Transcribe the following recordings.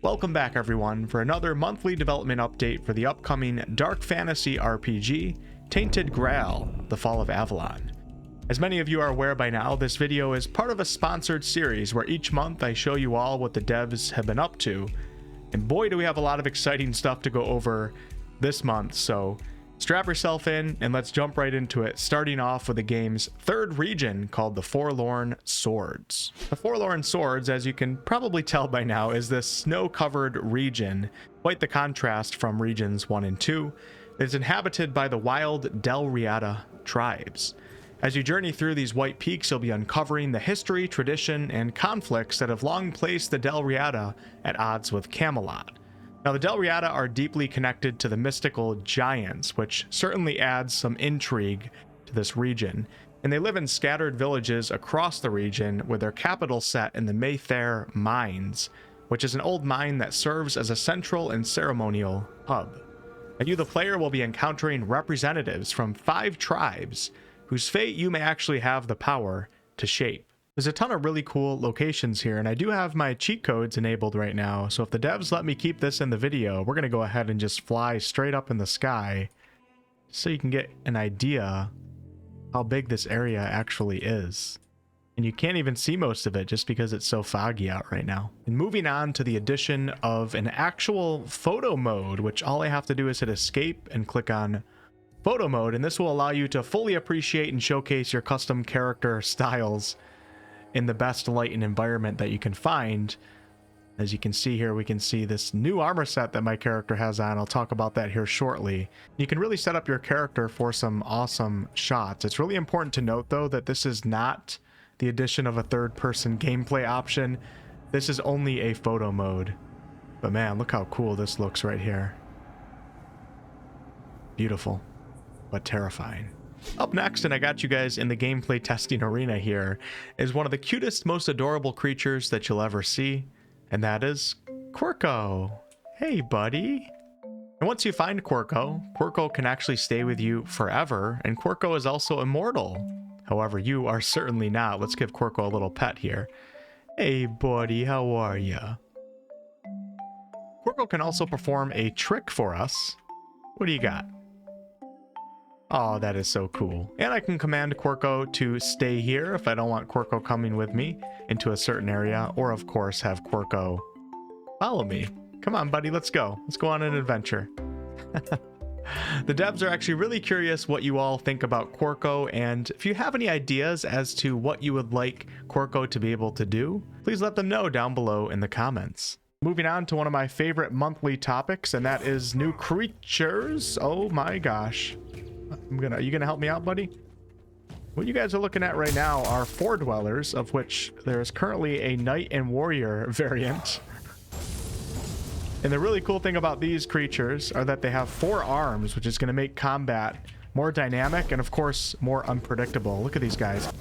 Welcome back everyone for another monthly development update for the upcoming dark fantasy RPG, Tainted Grail, The Fall of Avalon. As many of you are aware by now, this video is part of a sponsored series where each month I show you all what the devs have been up to, and boy do we have a lot of exciting stuff to go over this month, so strap yourself in and let's jump right into it, starting off with the game's third region called the Forlorn Swords. The Forlorn Swords, as you can probably tell by now, is this snow-covered region, quite the contrast from regions 1 and 2. It's inhabited by the wild Delriata tribes. As you journey through these white peaks, you'll be uncovering the history, tradition, and conflicts that have long placed the Delriata at odds with Camelot. Now, the Delriata are deeply connected to the mystical giants, which certainly adds some intrigue to this region, and they live in scattered villages across the region with their capital set in the Mayfair Mines, which is an old mine that serves as a central and ceremonial hub. And you, the player, will be encountering representatives from 5 tribes whose fate you may actually have the power to shape. There's a ton of really cool locations here, and I do have my cheat codes enabled right now, so if the devs let me keep this in the video, we're going to go ahead and just fly straight up in the sky so you can get an idea how big this area actually is. And you can't even see most of it just because it's so foggy out right now. And moving on to the addition of an actual photo mode, which all I have to do is hit escape and click on photo mode, and this will allow you to fully appreciate and showcase your custom character styles in the best light and environment that you can find. As you can see here, we can see this new armor set that my character has on. I'll talk about that here shortly. You can really set up your character for some awesome shots. It's really important to note though that this is not the addition of a third-person gameplay option. This is only a photo mode. But man, look how cool this looks right here. Beautiful, but terrifying. Up next, and I got you guys in the gameplay testing arena here, is one of the cutest, most adorable creatures that you'll ever see, and that is Qrko. Hey, buddy. And once you find Qrko can actually stay with you forever, and Qrko is also immortal. However, you are certainly not. Let's give Qrko a little pet here. Hey, buddy, how are ya? Qrko can also perform a trick for us. What do you got? Oh, that is so cool. And I can command Qrko to stay here if I don't want Qrko coming with me into a certain area, or of course have Qrko follow me. Come on, buddy, let's go. Let's go on an adventure. The devs are actually really curious what you all think about Qrko, and if you have any ideas as to what you would like Qrko to be able to do, please let them know down below in the comments. Moving on to one of my favorite monthly topics, and that is new creatures. Oh my gosh. Are you gonna help me out, buddy? What you guys are looking at right now are Foredwellers, of which there is currently a Knight and Warrior variant. And the really cool thing about these creatures are that they have 4 arms, which is going to make combat more dynamic and of course more unpredictable. Look at these guys.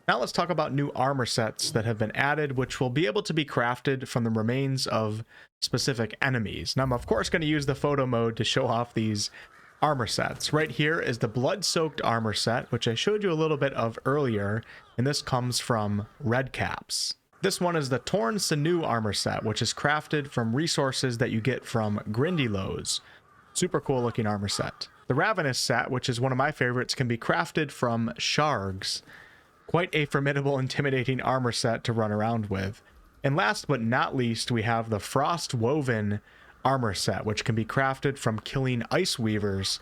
Now let's talk about new armor sets that have been added, which will be able to be crafted from the remains of specific enemies. Now I'm of course going to use the photo mode to show off these armor sets. Right here is the blood-soaked armor set, which I showed you a little bit of earlier, and this comes from Red Caps. This one is the Torn Sinew armor set, which is crafted from resources that you get from Grindylows. Super cool looking armor set. The Ravenous set, which is one of my favorites, can be crafted from Shargs. Quite a formidable, intimidating armor set to run around with. And last but not least, we have the Frost Woven armor set, which can be crafted from killing Ice Weavers.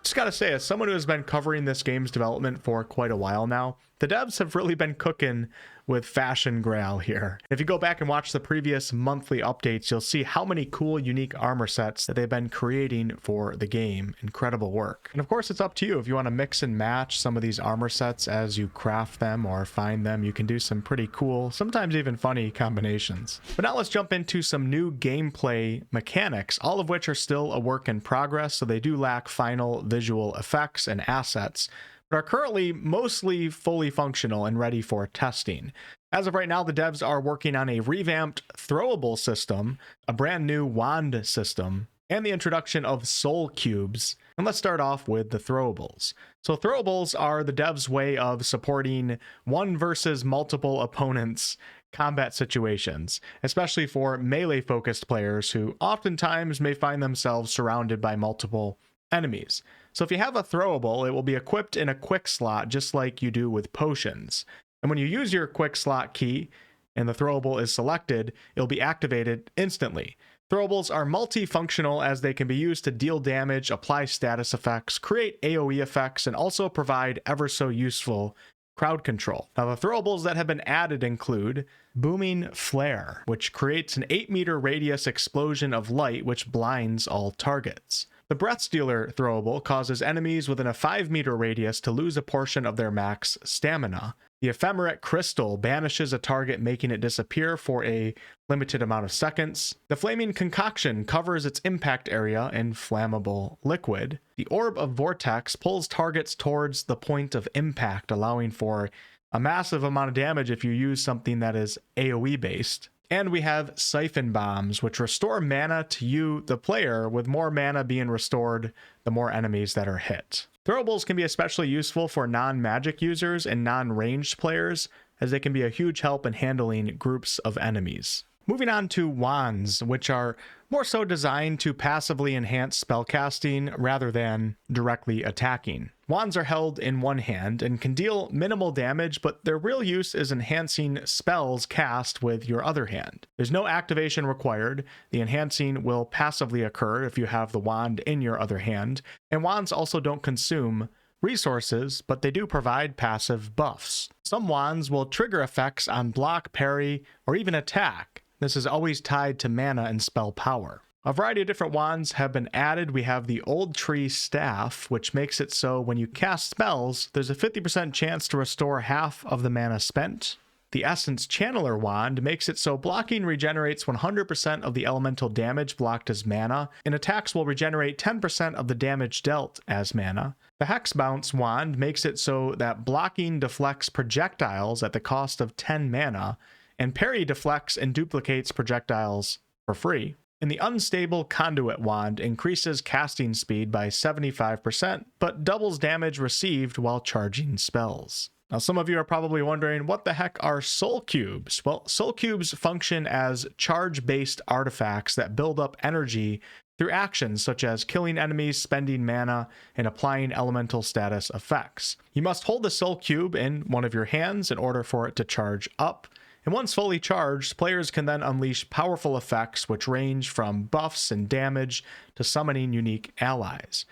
Just gotta say, as someone who has been covering this game's development for quite a while now, the devs have really been cooking with Fashion Grail here. If you go back and watch the previous monthly updates, you'll see how many cool, unique armor sets that they've been creating for the game. Incredible work. And of course, it's up to you. If you want to mix and match some of these armor sets as you craft them or find them, you can do some pretty cool, sometimes even funny combinations. But now let's jump into some new gameplay mechanics, all of which are still a work in progress, so they do lack final visual effects and assets, but are currently mostly fully functional and ready for testing. As of right now, the devs are working on a revamped throwable system, a brand new wand system, and the introduction of soul cubes. And let's start off with the throwables. So throwables are the devs' way of supporting one versus multiple opponents combat situations, especially for melee-focused players who oftentimes may find themselves surrounded by multiple enemies. So if you have a throwable, it will be equipped in a quick slot just like you do with potions. And when you use your quick slot key and the throwable is selected, it'll be activated instantly. Throwables are multifunctional as they can be used to deal damage, apply status effects, create AoE effects, and also provide ever so useful crowd control. Now, the throwables that have been added include Booming Flare, which creates an 8-meter radius explosion of light which blinds all targets. The Breath Stealer throwable causes enemies within a 5-meter radius to lose a portion of their max stamina. The Ephemerate Crystal banishes a target, making it disappear for a limited amount of seconds. The Flaming Concoction covers its impact area in flammable liquid. The Orb of Vortex pulls targets towards the point of impact, allowing for a massive amount of damage if you use something that is AoE based. And we have Siphon Bombs, which restore mana to you, the player, with more mana being restored the more enemies that are hit. Throwables can be especially useful for non-magic users and non-ranged players, as they can be a huge help in handling groups of enemies. Moving on to wands, which are more so designed to passively enhance spellcasting rather than directly attacking. Wands are held in one hand and can deal minimal damage, but their real use is enhancing spells cast with your other hand. There's no activation required. The enhancing will passively occur if you have the wand in your other hand, and wands also don't consume resources, but they do provide passive buffs. Some wands will trigger effects on block, parry, or even attack. This is always tied to mana and spell power. A variety of different wands have been added. We have the Old Tree Staff, which makes it so when you cast spells, there's a 50% chance to restore half of the mana spent. The Essence Channeler Wand makes it so blocking regenerates 100% of the elemental damage blocked as mana, and attacks will regenerate 10% of the damage dealt as mana. The Hex Bounce Wand makes it so that blocking deflects projectiles at the cost of 10 mana, and parry deflects and duplicates projectiles for free. And the Unstable Conduit Wand increases casting speed by 75%, but doubles damage received while charging spells. Now, some of you are probably wondering, what the heck are soul cubes? Well, soul cubes function as charge-based artifacts that build up energy through actions such as killing enemies, spending mana, and applying elemental status effects. You must hold the soul cube in one of your hands in order for it to charge up. And once fully charged, players can then unleash powerful effects which range from buffs and damage to summoning unique allies.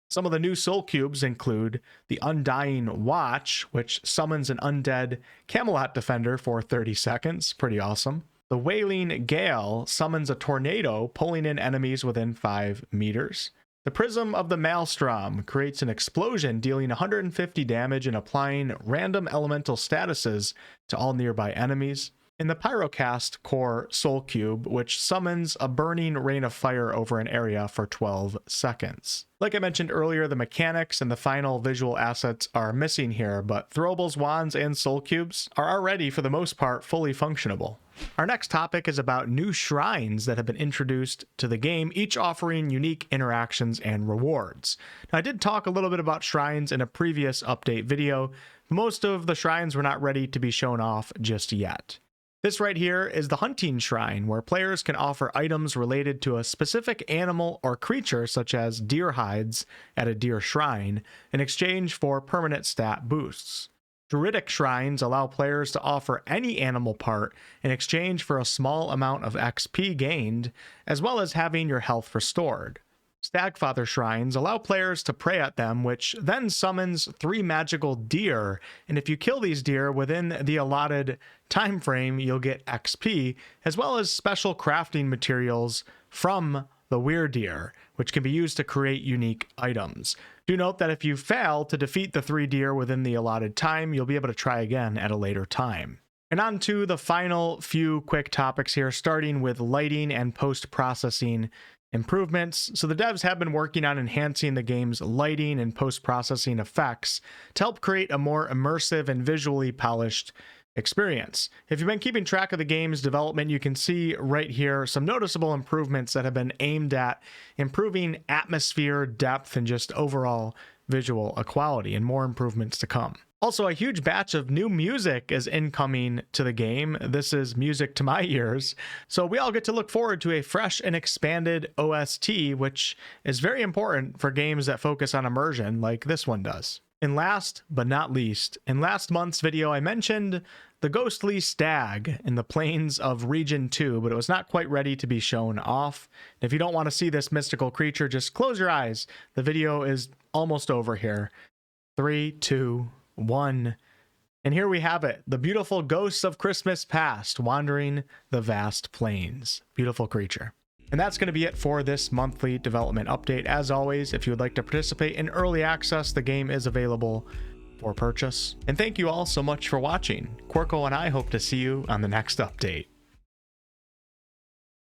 Some of the new soul cubes include the Undying Watch, which summons an undead Camelot defender for 30 seconds. Pretty awesome. The Wailing Gale summons a tornado, pulling in enemies within 5 meters. The Prism of the Maelstrom creates an explosion, dealing 150 damage and applying random elemental statuses to all nearby enemies. And the Pyrocast Core Soul Cube, which summons a burning rain of fire over an area for 12 seconds. Like I mentioned earlier, the mechanics and the final visual assets are missing here, but throwables, wands, and soul cubes are already, for the most part, fully functionable. Our next topic is about new shrines that have been introduced to the game, each offering unique interactions and rewards. Now, I did talk a little bit about shrines in a previous update video. Most of the shrines were not ready to be shown off just yet. This right here is the Hunting Shrine, where players can offer items related to a specific animal or creature, such as deer hides at a deer shrine, in exchange for permanent stat boosts. Druidic shrines allow players to offer any animal part in exchange for a small amount of XP gained, as well as having your health restored. Stagfather shrines allow players to pray at them, which then summons 3 magical deer, and if you kill these deer within the allotted time frame, you'll get XP, as well as special crafting materials from the Weirdeer, which can be used to create unique items. Do note that if you fail to defeat the 3 deer within the allotted time, you'll be able to try again at a later time. And on to the final few quick topics here, starting with lighting and post-processing improvements. So the devs have been working on enhancing the game's lighting and post-processing effects to help create a more immersive and visually polished experience. If you've been keeping track of the game's development, you can see right here some noticeable improvements that have been aimed at improving atmosphere, depth, and just overall visual quality, and more improvements to come. Also, a huge batch of new music is incoming to the game. This is music to my ears. So we all get to look forward to a fresh and expanded OST, which is very important for games that focus on immersion like this one does. And last but not least, in last month's video, I mentioned the ghostly stag in the plains of Region 2, but it was not quite ready to be shown off. If you don't want to see this mystical creature, just close your eyes. The video is almost over here. 3, 2, 1. And here we have it, the beautiful ghosts of Christmas past wandering the vast plains. Beautiful creature. And that's going to be it for this monthly development update. As always, if you would like to participate in early access, the game is available for purchase. And thank you all so much for watching. Qrko and I hope to see you on the next update.